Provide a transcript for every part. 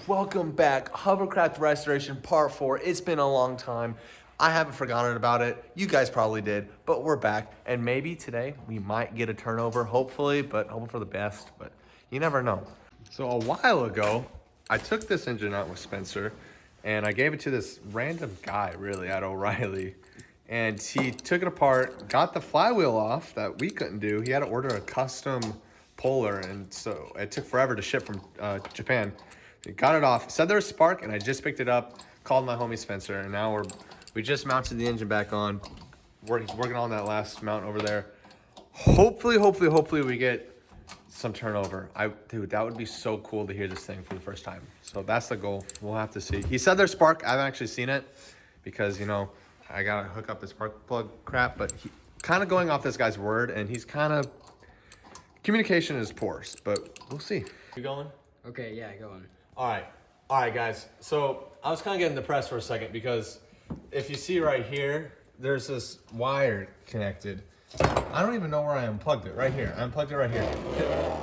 Welcome back, Hovercraft Restoration Part 4. It's been a long time. I haven't forgotten about it. You guys probably did, but we're back. And maybe today we might get a turnover, hopefully, but hoping for the best, but you never know. So a while ago, I took this engine out with Spencer and I gave it to this random guy, really, at O'Reilly. And he took it apart, got the flywheel off that we couldn't do. He had to order a custom puller, and so it took forever to ship from Japan. He got it off, said there was spark, and I just picked it up, called my homie Spencer, and now we just mounted the engine back on. Working on that last mount over there. Hopefully we get some turnover. Dude, that would be so cool to hear this thing for the first time. So that's the goal. We'll have to see. He said there's spark. I haven't actually seen it because, you know, I gotta hook up the spark plug crap, but he kind of going off this guy's word, and he's kind of, communication is poor, but we'll see. You going? Okay, yeah, go on. All right, guys. So I was kind of getting depressed for a second because if you see right here, there's this wire connected. I don't even know where I unplugged it. Right here. I unplugged it right here.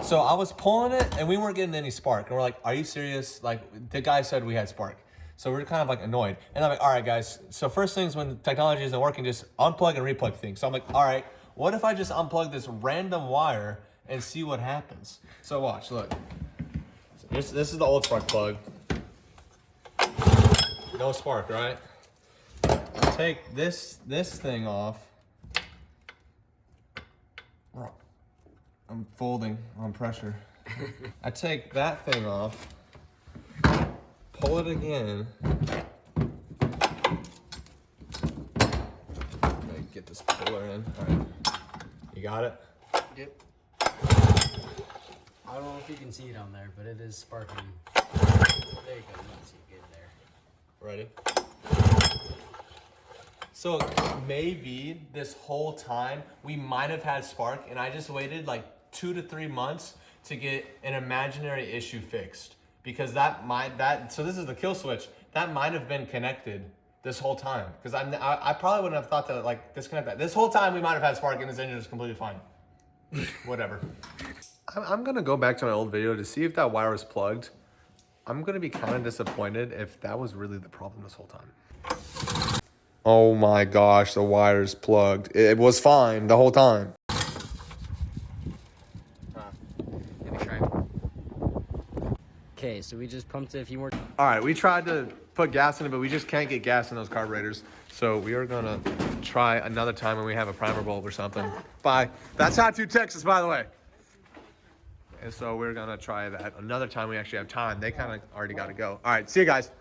So I was pulling it and we weren't getting any spark. And we're like, are you serious? Like, the guy said we had spark. So we're kind of like annoyed. And I'm like, all right, guys. So first things when technology isn't working, just unplug and replug things. So I'm like, all right, what if I just unplug this random wire and see what happens? So watch, look. This is the old spark plug. No spark, right? Take this thing off. I'm folding on pressure. I take that thing off, pull it again. Get this puller in. All right, you got it? Yep. I don't know if you can see it on there, but it is sparking. There you go. You can see it good there. Ready? So maybe this whole time we might have had spark, and I just waited like 2 to 3 months to get an imaginary issue fixed, because so this is the kill switch that might have been connected this whole time, because I probably wouldn't have thought to like disconnect that. This whole time we might have had spark and this engine is completely fine. Whatever. I'm gonna go back to my old video to see if that wire was plugged. I'm gonna be kind of disappointed if that was really the problem this whole time. Oh my gosh, the wire's plugged. It was fine the whole time. Okay, so we just pumped it a few more. All right, we tried to put gas in it, but we just can't get gas in those carburetors. So we are gonna try another time when we have a primer bulb or something. Bye. That's Hot 2 Texas, by the way. And so we're gonna try that another time we actually have time. They kind of already gotta go. All right, see you guys.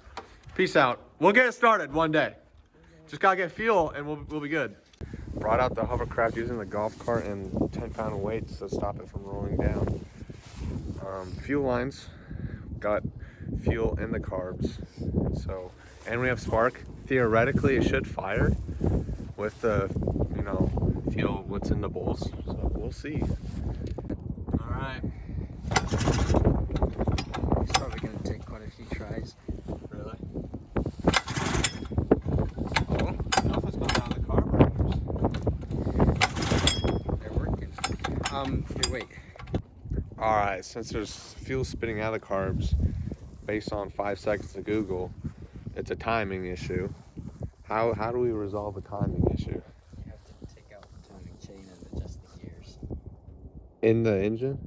Peace out. We'll get it started one day. Just gotta get fuel and we'll be good. Brought out the hovercraft using the golf cart and 10-pound weights to stop it from rolling down. Fuel lines, got fuel in the carbs. So, and we have spark. Theoretically, it should fire with the, you know, fuel what's in the bowls. So we'll see. All right. It's probably gonna take quite a few tries. Really? Oh, I don't know if it's going down the carburetors. They're working. Here, wait. All right, since there's fuel spitting out of the carbs, based on 5 seconds of Google, it's a timing issue. How do we resolve a timing issue? You have to take out the timing chain and adjust the gears. In the engine?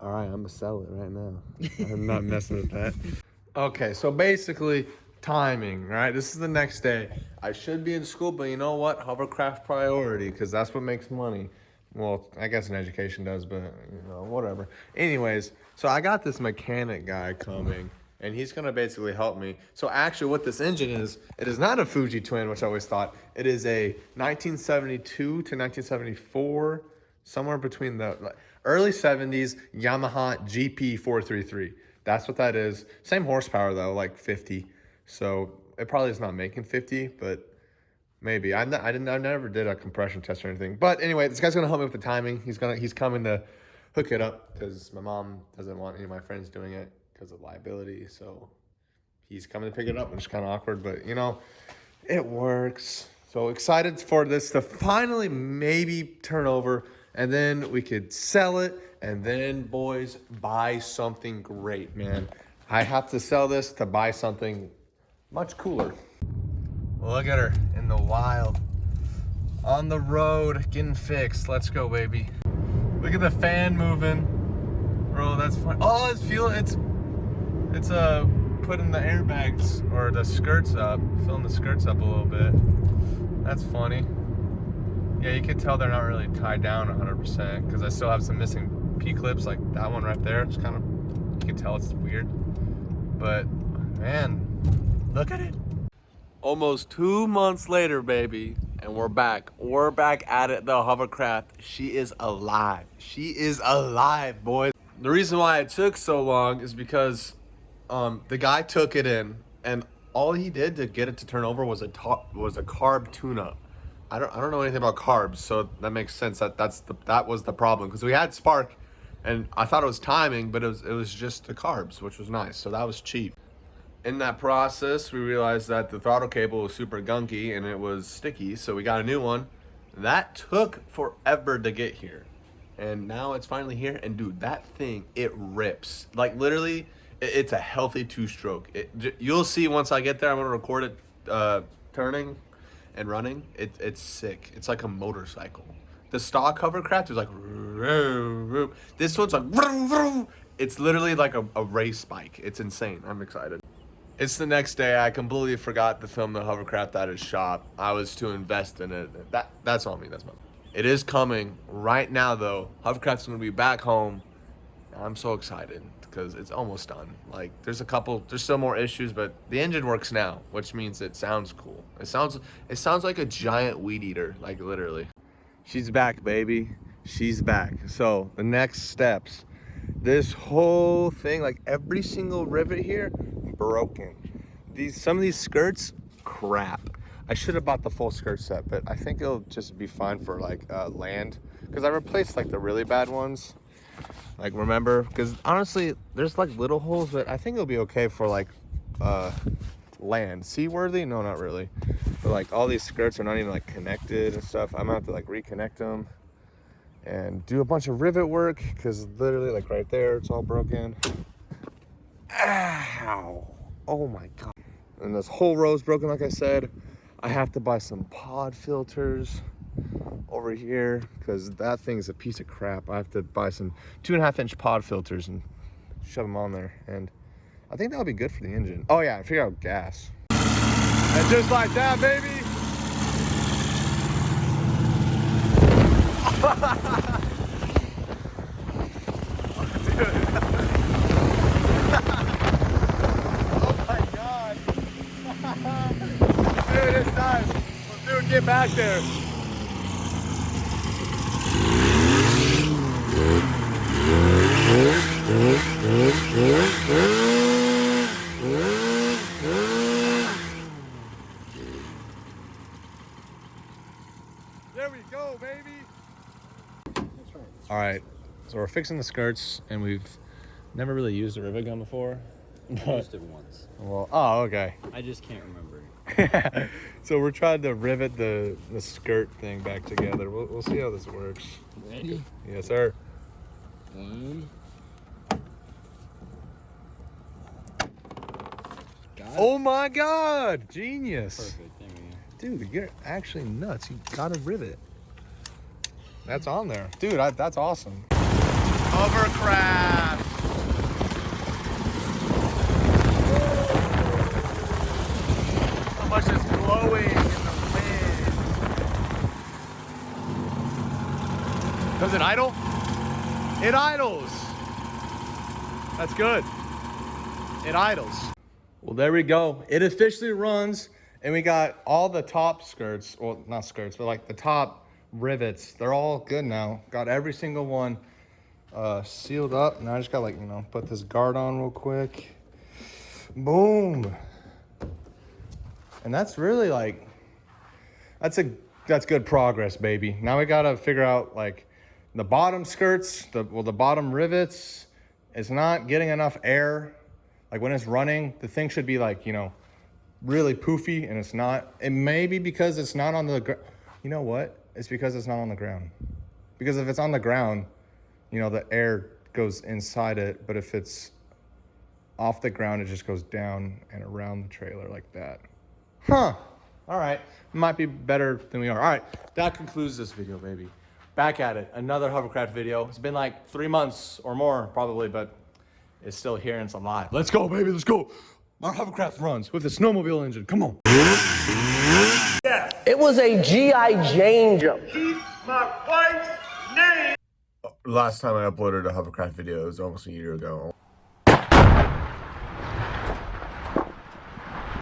All right, I'm gonna sell it right now. I'm not messing with that. Okay, so basically timing, right? This is the next day. I should be in school, but you know what? Hovercraft priority, because that's what makes money. Well, I guess an education does, but you know, whatever. Anyways, so I got this mechanic guy coming, and he's gonna basically help me. So actually what this engine is, it is not a Fuji twin, which I always thought. It is a 1972 to 1974, somewhere between the early 70s Yamaha GP433. That's what that is. Same horsepower though, like 50. So it probably is not making 50, but maybe. I never did a compression test or anything. But anyway, this guy's gonna help me with the timing. He's coming to hook it up because my mom doesn't want any of my friends doing it because of liability. So he's coming to pick it up, and it's kind of awkward, but you know, it works. So excited for this to finally maybe turn over, and then we could sell it, and then boys, buy something great, man. I have to sell this to buy something much cooler. Look at her in the wild. On the road, getting fixed. Let's go, baby. Look at the fan moving. Bro, that's fun. Oh, it's putting the airbags or the skirts up, filling the skirts up a little bit. That's funny. Yeah, you can tell they're not really tied down 100% because I still have some missing P-clips, like that one right there. It's kind of, you can tell it's weird. But, man, look at it. Almost 2 months later, baby, and we're back. We're back at it, the Hovercraft. She is alive. She is alive, boys. The reason why it took so long is because the guy took it in, and all he did to get it to turn over was a carb tune-up. I don't know anything about carbs, so that makes sense. That was the problem because we had spark, and I thought it was timing, but it was just the carbs, which was nice. So that was cheap. In that process, we realized that the throttle cable was super gunky and it was sticky, so we got a new one. That took forever to get here. And now it's finally here, and dude, that thing, it rips. Like literally, it's a healthy two-stroke. You'll see once I get there, I'm gonna record it turning and running. It's sick. It's like a motorcycle. The stock Hovercraft is like, this one's like, it's literally like a race bike. It's insane. I'm excited. It's the next day. I completely forgot to film the Hovercraft at his shop. I was to invest in it. That's on me. That's my. It is coming right now though. Hovercraft's gonna be back home. I'm so excited because it's almost done. Like there's still more issues, but the engine works now, which means it sounds cool. It sounds like a giant weed eater, like literally. She's back, baby. She's back. So the next steps. This whole thing, like every single rivet here, broken. Some of these skirts, crap. I should have bought the full skirt set, but I think it'll just be fine for like land, because I replaced like the really bad ones. Like remember, because honestly, there's like little holes, but I think it'll be okay for like land. Seaworthy? No, not really. But like all these skirts are not even like connected and stuff. I'm gonna have to like reconnect them and do a bunch of rivet work because literally like right there it's all broken. Ow, oh my god. And this whole row's broken, like I said. I have to buy some pod filters over here because that thing is a piece of crap. I have to buy some 2.5-inch pod filters and shove them on there, and I think that'll be good for the engine. Oh yeah, I figured out gas. And just like that, baby. Oh my god. Dude, it's done. Well, dude, get back there. There we go, baby. That's right. All right, so we're fixing the skirts, and we've never really used a rivet gun before. I used it once. Well, oh, okay. I just can't remember. So we're trying to rivet the skirt thing back together. We'll see how this works. Ready? Yes, sir. One. Got it. Oh my God, genius. Perfect. There we go. Dude, you're actually nuts. You got a rivet. That's on there. Dude, that's awesome. Hovercraft. How much is blowing in the wind? Does it idle? It idles. That's good. It idles. Well, there we go. It officially runs, and we got all the top skirts, well, not skirts, but like the top rivets. They're all good now. Got every single one sealed up. Now I just got like, put this guard on real quick. Boom. And that's really like, that's good progress, baby. Now we gotta figure out like the bottom skirts, the bottom rivets. It's not getting enough air. Like when it's running, the thing should be like, really poofy, and it's not. It may be because it's not on the ground. You know what? It's because it's not on the ground. Because if it's on the ground, the air goes inside it. But if it's off the ground, it just goes down and around the trailer like that. Huh. All right. Might be better than we are. All right. That concludes this video, baby. Back at it. Another hovercraft video. It's been like 3 months or more, probably, but it's still here and it's alive. Let's go, baby. Let's go. Our hovercraft runs with a snowmobile engine. Come on. It was a G.I. Jane jump. Keep my wife's name. Last time I uploaded a hovercraft video, it was almost a year ago.